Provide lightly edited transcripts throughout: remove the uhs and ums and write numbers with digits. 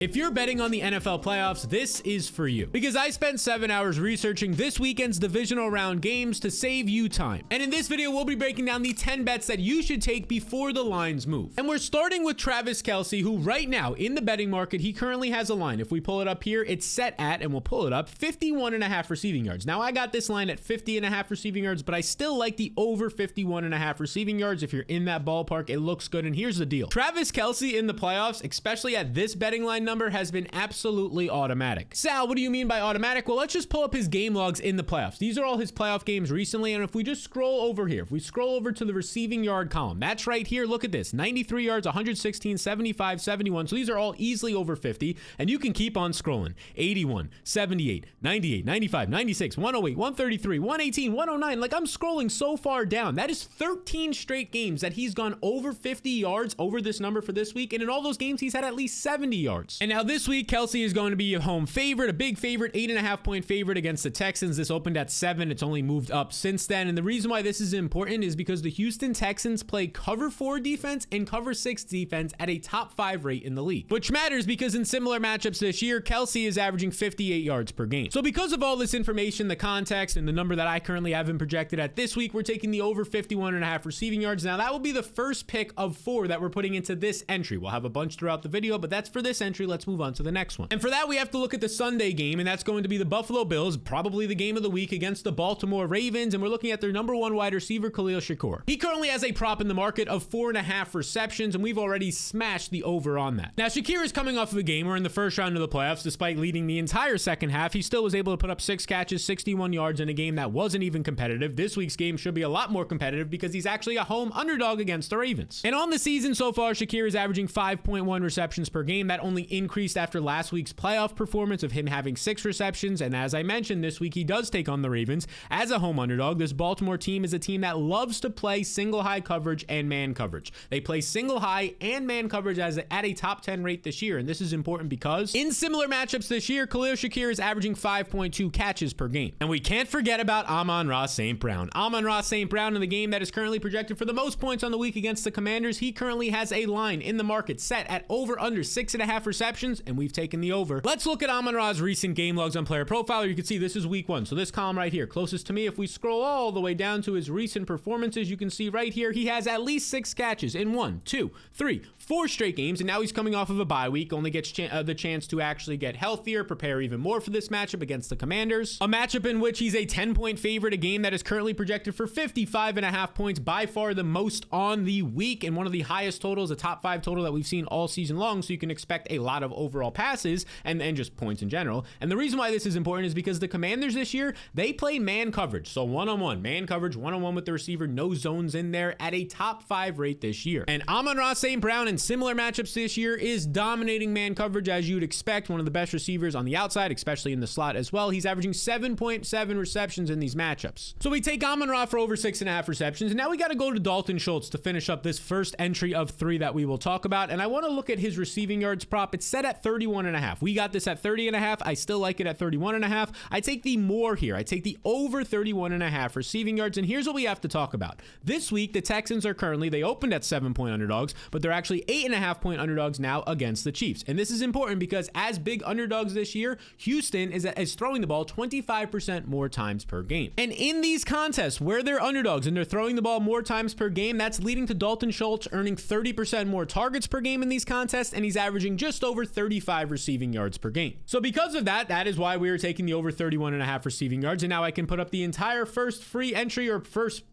If you're betting on the NFL playoffs, this is for you. Because I spent 7 hours researching this weekend's divisional round games to save you time. And in this video, we'll be breaking down the 10 bets that you should take before the lines move. And we're starting with Travis Kelce, who right now in the betting market, he currently has a line. If we pull it up here, it's set at, and we'll pull it up, 51.5 receiving yards. Now I got this line at 50.5 receiving yards, but I still like the over 51.5 receiving yards. If you're in that ballpark, it looks good. And here's the deal. Travis Kelce in the playoffs, especially at this betting line number, has been absolutely automatic. Sal, what do you mean by automatic? Well, let's just pull up his game logs in the playoffs. These are all his playoff games recently, and if we just scroll over here, if we scroll over to the receiving yard column, that's right here. Look at this, 93 yards, 116, 75, 71. So these are all easily over 50, and you can keep on scrolling. 81, 78, 98, 95, 96, 108, 133, 118, 109. Like, I'm scrolling so far down. That is 13 straight games that he's gone over 50 yards over this number for this week, and in all those games, he's had at least 70 yards. And now this week, Kelce is going to be a home favorite, a big favorite, 8.5 point favorite against the Texans. This opened at 7. It's only moved up since then. And the reason why this is important is because the Houston Texans play cover 4 defense and cover 6 defense at a top 5 rate in the league, which matters because in similar matchups this year, Kelce is averaging 58 yards per game. So because of all this information, the context, and the number that I currently have been projected at this week, we're taking the over 51.5 receiving yards. Now that will be the first pick of 4 that we're putting into this entry. We'll have a bunch throughout the video, but that's for this entry. Let's move on to the next one. And for that, we have to look at the Sunday game, and that's going to be the Buffalo Bills, probably the game of the week, against the Baltimore Ravens, and we're looking at their number 1 wide receiver, Kalo Shakir. He currently has a prop in the market of 4.5 receptions, and we've already smashed the over on that. Now, Shakir is coming off of a game where in the first round of the playoffs, despite leading the entire second half, he still was able to put up 6 catches, 61 yards in a game that wasn't even competitive. This week's game should be a lot more competitive because he's actually a home underdog against the Ravens. And on the season so far, Shakir is averaging 5.1 receptions per game. That only increased after last week's playoff performance of him having 6 receptions. And as I mentioned, this week he does take on the Ravens as a home underdog. This Baltimore team is a team that loves to play single high coverage and man coverage. They play single high and man coverage at a top 10 rate this year. And this is important because in similar matchups this year, Kalo Shakir is averaging 5.2 catches per game. And we can't forget about Amon-Ra St. Brown. Amon-Ra St. Brown in the game that is currently projected for the most points on the week against the Commanders. He currently has a line in the market set at over under 6.5 receptions, and we've taken the over. Let's look at Amon-Ra's recent game logs on Player Profiler. You can see this is week 1. So this column right here, closest to me, if we scroll all the way down to his recent performances, you can see right here, he has at least 6 catches in 1, 2, 3, 4 straight games, and now he's coming off of a bye week, only gets the chance to actually get healthier, prepare even more for this matchup against the Commanders. A matchup in which he's a 10-point favorite, a game that is currently projected for 55.5 points, by far the most on the week, and one of the highest totals, a top 5 total that we've seen all season long, so you can expect a lot of overall passes and just points in general. And the reason why this is important is because the Commanders this year, they play man coverage, so one-on-one, man coverage, one-on-one with the receiver, no zones in there, at a top 5 rate this year. And Amon-Ra St. Brown in similar matchups this year is dominating man coverage as you'd expect, one of the best receivers on the outside, especially in the slot as well. He's averaging 7.7 receptions in these matchups. So we take Amon-Ra for over 6.5 receptions, and now we got to go to Dalton Schultz to finish up this first entry of 3 that we will talk about. And I want to look at his receiving yards prop. It's set at 31.5. We got this at 30.5. I still like it at 31.5. I take the more here. I take the over 31.5 receiving yards. And here's what we have to talk about. This week, the Texans are currently, they opened at 7-point underdogs, but they're actually 8.5-point underdogs now against the Chiefs. And this is important because as big underdogs this year, Houston is throwing the ball 25% more times per game. And in these contests where they're underdogs and they're throwing the ball more times per game, that's leading to Dalton Schultz earning 30% more targets per game in these contests, and he's averaging just over 35 receiving yards per game. So because of that, that is why we are taking the over 31.5 receiving yards, and now I can put up the entire first free entry, or first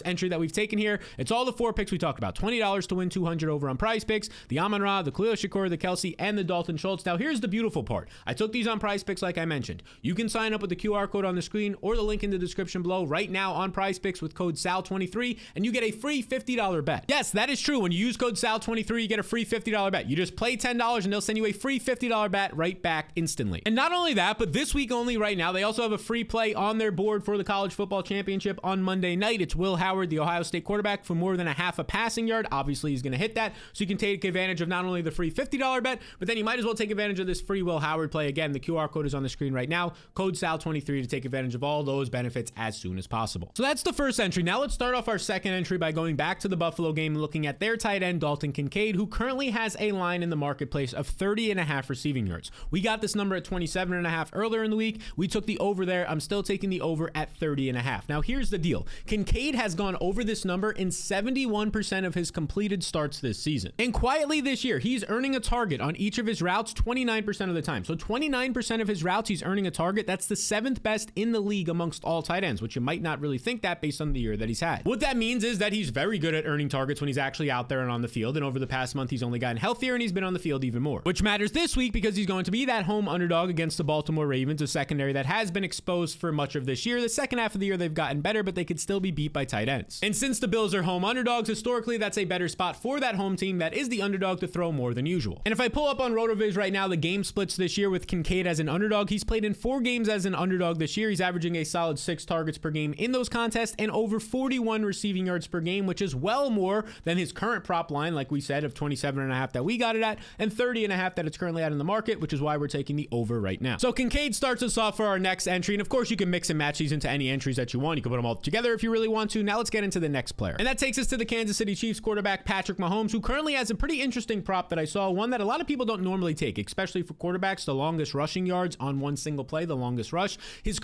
entry that we've taken here. It's all the 4 picks we talked about. $20 to win $200 over on Prize Picks, the Amon-Ra, the Kalo Shakir, the Kelce, and the Dalton Schultz. Now here's the beautiful part. I took these on Prize Picks like I mentioned. You can sign up with the QR code on the screen or the link in the description below right now on Prize Picks with code SAL23, and you get a free $50 bet. Yes, that is true. When you use code SAL23, you get a free $50 bet. You just play $10 and they'll send you a free $50 bet right back instantly. And not only that, but this week only right now, they also have a free play on their board for the college football championship on Monday night. It's Will Howard, the Ohio State quarterback, for more than a half a passing yard. Obviously, he's going to hit that. So you can take advantage of not only the free $50 bet, but then you might as well take advantage of this free Will Howard play. Again, the QR code is on the screen right now. Code SAL23 to take advantage of all those benefits as soon as possible. So that's the first entry. Now let's start off our second entry by going back to the Buffalo game and looking at their tight end, Dalton Kincaid, who currently has a line in the market marketplace of 30.5 receiving yards. We got this number at 27.5 earlier in the week. We took the over there. I'm still taking the over at 30.5. Now here's the deal. Kincaid has gone over this number in 71% of his completed starts this season. And quietly this year, he's earning a target on each of his routes 29% of the time. So 29% of his routes, he's earning a target. That's the 7th best in the league amongst all tight ends, which you might not really think that based on the year that he's had. What that means is that he's very good at earning targets when he's actually out there and on the field. And over the past month, he's only gotten healthier and he's been on the field even more, which matters this week because he's going to be that home underdog against the Baltimore Ravens, a secondary that has been exposed for much of this year. The second half of the year, they've gotten better, but they could still be beat by tight ends. And since the Bills are home underdogs, historically, that's a better spot for that home team that is the underdog to throw more than usual. And if I pull up on RotoViz right now, the game splits this year with Kincaid as an underdog. He's played in 4 games as an underdog this year. He's averaging a solid 6 targets per game in those contests and over 41 receiving yards per game, which is well more than his current prop line, like we said, of 27.5 that we got it at, and 30.5 that it's currently at in the market, which is why we're taking the over right now. So Kincaid starts us off for our next entry. And of course, you can mix and match these into any entries that you want. You can put them all together if you really want to. Now let's get into the next player. And that takes us to the Kansas City Chiefs quarterback, Patrick Mahomes, who currently has a pretty interesting prop that I saw, one that a lot of people don't normally take, especially for quarterbacks, the longest rushing yards on one single play, the longest rush. His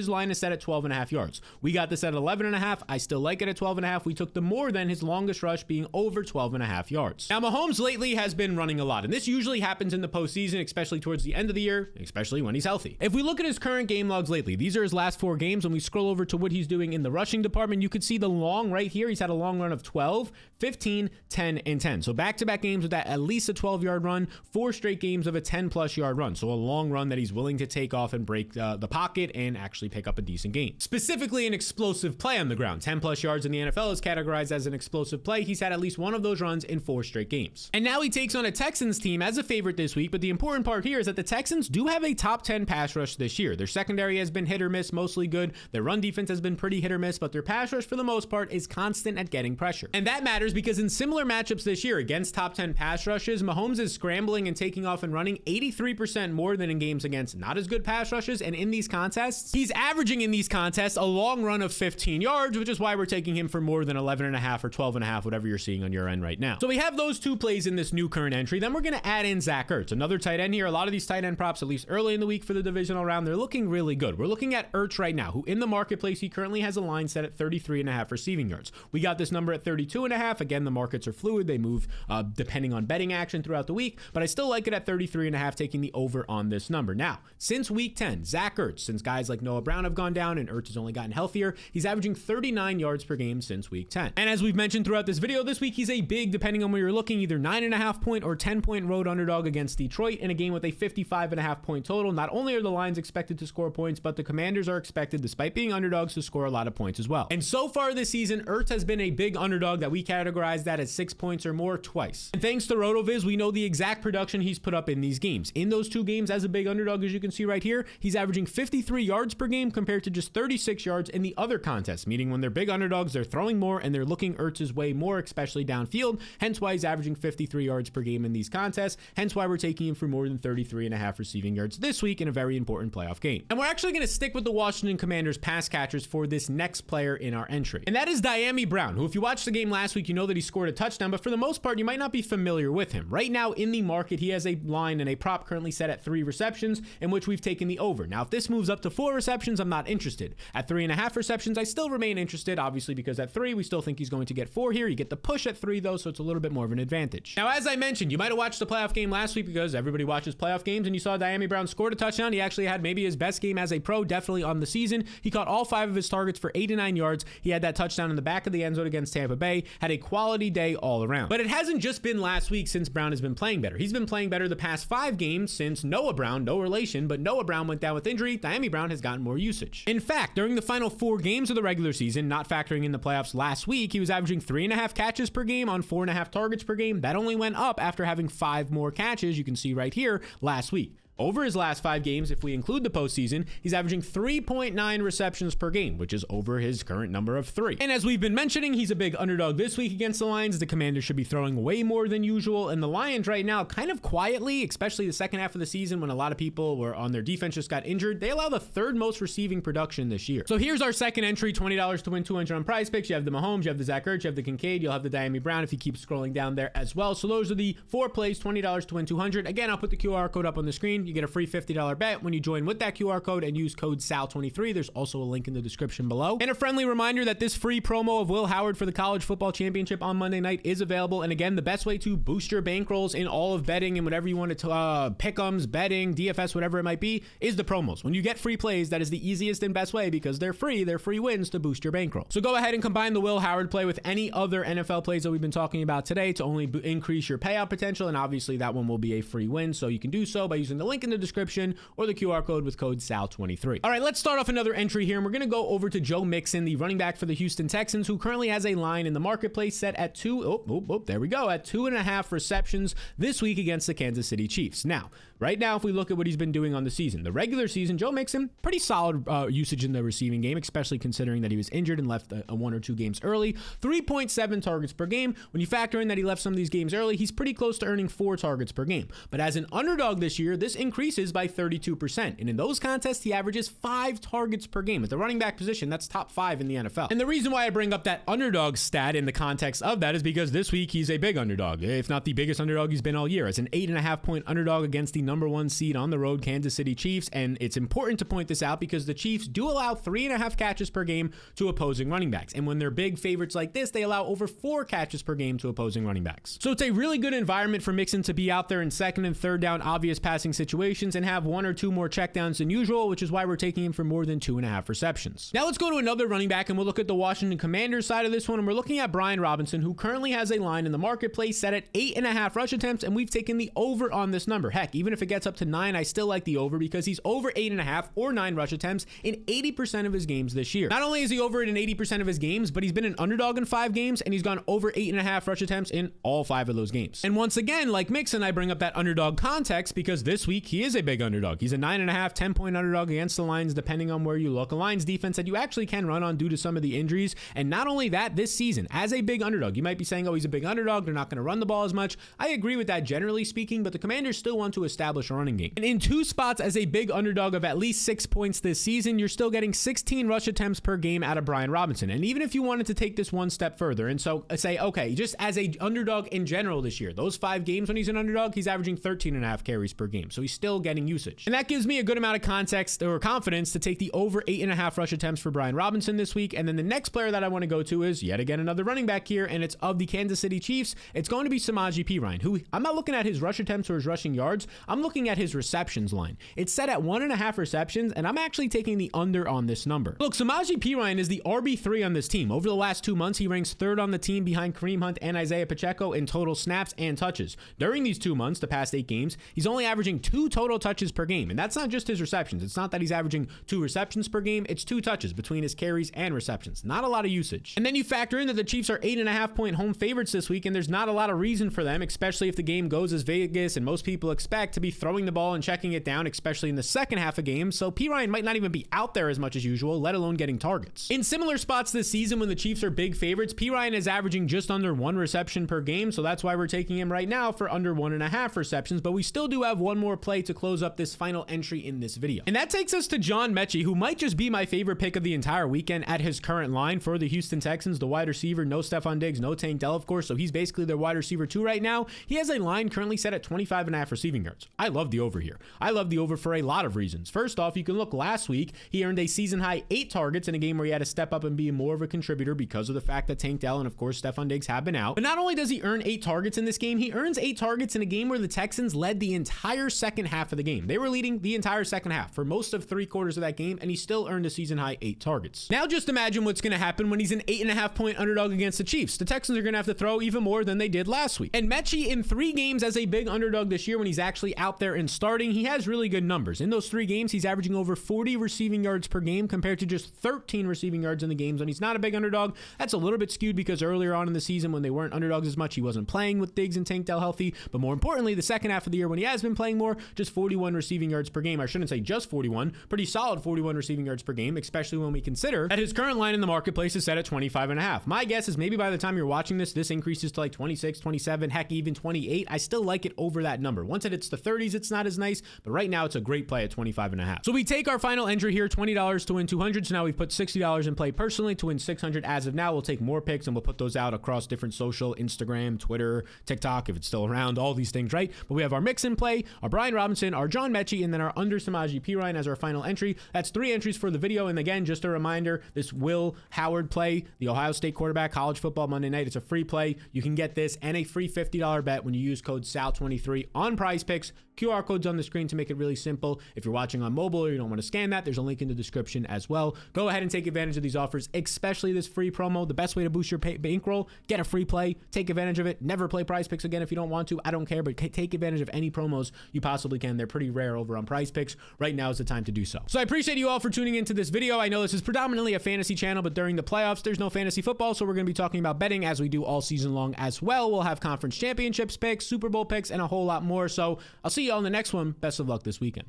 line is set at 12.5 yards. We got this at 11.5. I still like it at 12.5. We took the more than his longest rush being over 12.5 yards. Now, Mahomes lately has been running a lot, and this usually happens in the postseason, especially towards the end of the year, especially when he's healthy. If we look at his current game logs lately, these are his last 4 games. When we scroll over to what he's doing in the rushing department, you could see the long right here. He's had a long run of 12, 15, 10, and 10. So back-to-back games with that at least a 12-yard run, 4 straight games of a 10-plus yard run. So a long run that he's willing to take off and break the pocket and actually pick up a decent gain. Specifically, an explosive play on the ground. 10-plus yards in the NFL is categorized as an explosive play. He's had at least one of those runs in 4 straight games. And now he takes on a Texans team as a favorite this week, but the important part here is that the Texans do have a top 10 pass rush this year. Their secondary has been hit or miss, mostly good. Their run defense has been pretty hit or miss, but their pass rush for the most part is constant at getting pressure. And that matters because in similar matchups this year against top 10 pass rushes, Mahomes is scrambling and taking off and running 83% more than in games against not as good pass rushes. And in these contests, he's averaging in these contests a long run of 15 yards, which is why we're taking him for more than 11.5 or 12.5, whatever you're seeing on your end right now. So we have those 2 plays in this new current entry. Then we're going to add in Zach Ertz, another tight end here. A lot of these tight end props, at least early in the week for the divisional round, they're looking really good. We're looking at Ertz right now, who in the marketplace, he currently has a line set at 33.5 receiving yards. We got this number at 32.5. Again, the markets are fluid. They move depending on betting action throughout the week, but I still like it at 33.5, taking the over on this number. Now, since week 10, Zach Ertz, since guys like Noah Brown have gone down and Ertz has only gotten healthier, he's averaging 39 yards per game since week 10. And as we've mentioned throughout this video, this week he's a big, depending on where you're looking, either 9.5 point or 10 point road underdog against Detroit in a game with a 55.5 point total. Not only are the lines expected to score points, but the Commanders are expected, despite being underdogs, to score a lot of points as well. And so far this season, Ertz has been a big underdog that we categorize that as 6 points or more twice. And thanks to RotoViz, we know the exact production he's put up in these games. In those 2 games as a big underdog, as you can see right here, he's averaging 53 yards per game compared to just 36 yards in the other contests, meaning when they're big underdogs, they're throwing more and they're looking Ertz's way more, especially downfield. Hence why he's averaging 53 yards per game in these contests. Hence why we're taking him for more than 33.5 receiving yards this week in a very important playoff game. And we're actually going to stick with the Washington Commanders pass catchers for this next player in our entry. And that is Dyami Brown, who if you watched the game last week, you know that he scored a touchdown, but for the most part, you might not be familiar with him. Right now in the market, he has a line and a prop currently set at 3 receptions, in which we've taken the over. Now, if this moves up to 4 receptions, I'm not interested. At 3.5 receptions, I still remain interested, obviously, because at 3, we still think he's going to get 4 here. You get the push at 3, though, so it's a little bit more of an advantage. Now, as I mentioned, you might have watched the playoff game last week because everybody watches playoff games, and you saw Dyami Brown scored a touchdown. He actually had maybe his best game as a pro, definitely on the season. He caught all 5 of his targets for 89 yards. He had that touchdown in the back of the end zone against Tampa Bay, had a quality day all around. But it hasn't just been last week since Brown has been playing better. He's been playing better the past 5 games since Noah Brown, no relation, but Noah Brown went down with injury. Dyami Brown has gotten more usage. In fact, during the final 4 games of the regular season, not factoring in the playoffs last week, he was averaging 3.5 catches per game on 4.5 targets per game. That only went up after having 5 more catches, you can see right here, last week. Over his last 5 games, if we include the postseason, he's averaging 3.9 receptions per game, which is over his current number of 3. And as we've been mentioning, he's a big underdog this week against the Lions. The Commanders should be throwing way more than usual, and the Lions right now, kind of quietly, especially the second half of the season when a lot of people were on their defense just got injured, they allow the 3rd most receiving production this year. So here's our second entry, $20 to win $200 on Prize Picks. You have the Mahomes, you have the Zach Ertz, you have the Kincaid, you'll have the Diami Brown if you keep scrolling down there as well. So those are the 4 plays, $20 to win $200. Again, I'll put the QR code up on the screen. You get a free $50 bet when you join with that QR code and use code SAL23. There's also a link in the description below. And a friendly reminder that this free promo of Will Howard for the College Football Championship on Monday night is available. And again, the best way to boost your bankrolls in all of betting and whatever you want to pick'ems, betting, DFS, whatever it might be, is the promos. When you get free plays, that is the easiest and best way because they're free wins to boost your bankroll. So go ahead and combine the Will Howard play with any other NFL plays that we've been talking about today to only increase your payout potential. And obviously that one will be a free win. So you can do so by using the link in the description or the QR code with code SAL23. All right, let's start off another entry here. And we're going to go over to Joe Mixon, the running back for the Houston Texans, who currently has a line in the marketplace set at 2.5 receptions this week against the Kansas City Chiefs. Now, right now, if we look at what he's been doing on the season, the regular season, Joe Mixon, pretty solid usage in the receiving game, especially considering that he was injured and left a 1 or 2 games early. 3.7 targets per game. When you factor in that he left some of these games early, he's pretty close to earning 4 targets per game. But as an underdog this year, this increases by 32%. And in those contests, he averages 5 targets per game. At the running back position, that's top 5 in the NFL. And the reason why I bring up that underdog stat in the context of that is because this week he's a big underdog, if not the biggest underdog he's been all year, as an 8.5 point underdog against the number 1 seed on the road, Kansas City Chiefs. And it's important to point this out because the Chiefs do allow 3.5 catches per game to opposing running backs. And when they're big favorites like this, they allow over 4 catches per game to opposing running backs. So it's a really good environment for Mixon to be out there in second and third down obvious passing situations and have 1 or 2 more checkdowns than usual, which is why we're taking him for more than 2.5 receptions. Now let's go to another running back and we'll look at the Washington Commanders side of this one. And we're looking at Brian Robinson, who currently has a line in the marketplace set at 8.5 rush attempts. And we've taken the over on this number. Heck, even if it gets up to 9, I still like the over because he's over 8.5 or 9 rush attempts in 80% of his games this year. Not only is he over it in 80% of his games, but he's been an underdog in 5 games and he's gone over 8.5 rush attempts in all 5 of those games. And once again, like Mixon, I bring up that underdog context because this week he is a big underdog. He's a 9.5, 10-point underdog against the Lions, depending on where you look. A Lions defense that you actually can run on due to some of the injuries. And not only that, this season, as a big underdog, you might be saying, oh, he's a big underdog, they're not going to run the ball as much. I agree with that generally speaking, but the Commanders still want to establish a running game. And in 2 spots as a big underdog of at least 6 points this season, you're still getting 16 rush attempts per game out of Brian Robinson. And even if you wanted to take this one step further and so say, okay, just as a underdog in general this year, those 5 games when he's an underdog, he's averaging 13.5 carries per game. So he's still getting usage. And that gives me a good amount of context or confidence to take the over 8.5 rush attempts for Brian Robinson this week. And then the next player that I want to go to is yet again another running back here, and it's of the Kansas City Chiefs. It's going to be Samaje Perine, who I'm not looking at his rush attempts or his rushing yards. I'm looking at his receptions line. It's set at 1.5 receptions, and I'm actually taking the under on this number. Look, Samaje Perine is the RB3 on this team. Over the last 2 months, he ranks 3rd on the team behind Kareem Hunt and Isaiah Pacheco in total snaps and touches. During these 2 months, the past 8 games, he's only averaging 2 total touches per game, and that's not just his receptions. It's not that he's averaging 2 receptions per game. It's 2 touches between his carries and receptions. Not a lot of usage. And then you factor in that the Chiefs are 8.5 point home favorites this week, and there's not a lot of reason for them, especially if the game goes as Vegas and most people expect, to be throwing the ball and checking it down, especially in the second half of games. So Perine might not even be out there as much as usual, let alone getting targets. In similar spots this season when the Chiefs are big favorites, Perine is averaging just under 1 reception per game, so that's why we're taking him right now for under 1.5 receptions, but we still do have one more play to close up this final entry in this video. And that takes us to John Mechie, who might just be my favorite pick of the entire weekend at his current line for the Houston Texans, the wide receiver. No Stephon Diggs, no Tank Dell, of course, so he's basically their wide receiver 2 right now. He has a line currently set at 25.5 receiving yards. I love the over here. I love the over for a lot of reasons. First off, you can look last week, he earned a season high 8 targets in a game where he had to step up and be more of a contributor because of the fact that Tank Dell and of course Stephon Diggs have been out. But not only does he earn 8 targets in this game, he earns 8 targets in a game where the Texans led the entire second half of the game. They were leading the entire second half for most of 3 quarters of that game, and he still earned a season high 8 targets. Now just imagine what's going to happen when he's an 8.5 point underdog against the Chiefs. The Texans are going to have to throw even more than they did last week. And Mechie in 3 games as a big underdog this year when he's actually out there and starting, he has really good numbers. In those 3 games, he's averaging over 40 receiving yards per game compared to just 13 receiving yards in the games when he's not a big underdog. That's a little bit skewed because earlier on in the season when they weren't underdogs as much, he wasn't playing with Diggs and Tank Dell healthy. But more importantly, the second half of the year when he has been playing more, just 41 receiving yards per game. I shouldn't say just 41, pretty solid 41 receiving yards per game, especially when we consider that his current line in the marketplace is set at 25.5. My guess is maybe by the time you're watching this increases to like 26, 27, heck, even 28. I still like it over that number. Once it hits the 30s, it's not as nice, but right now it's a great play at 25.5. So we take our final entry here, $20 to win 200. So now we've put $60 in play personally to win 600 as of now. We'll take more picks and we'll put those out across different social, Instagram, Twitter, TikTok, if it's still around, all these things, right? But we have our Mixon play, our Brian Robinson, our John Mechie, and then our under Samaje Perine as our final entry. That's 3 entries for the video. And again, just a reminder, this Will Howard play, the Ohio State quarterback, college football Monday night. It's a free play. You can get this and a free $50 bet when you use code SAL23 on Prize Picks. QR code's on the screen to make it really simple. If you're watching on mobile or you don't want to scan that, there's a link in the description as well. Go ahead and take advantage of these offers, especially this free promo. The best way to boost your bankroll, get a free play, take advantage of it. Never play Prize Picks again if you don't want to. I don't care, but take advantage of any promos you possibly can. They're pretty rare over on Prize Picks. Right now is the time to do so. So I appreciate you all for tuning into this video. I know this is predominantly a fantasy channel, but during the playoffs, there's no fantasy football, so we're going to be talking about betting as we do all season long as well. We'll have conference championships picks, Super Bowl picks, and a whole lot more. So I'll see you all in the next one. Best of luck this weekend.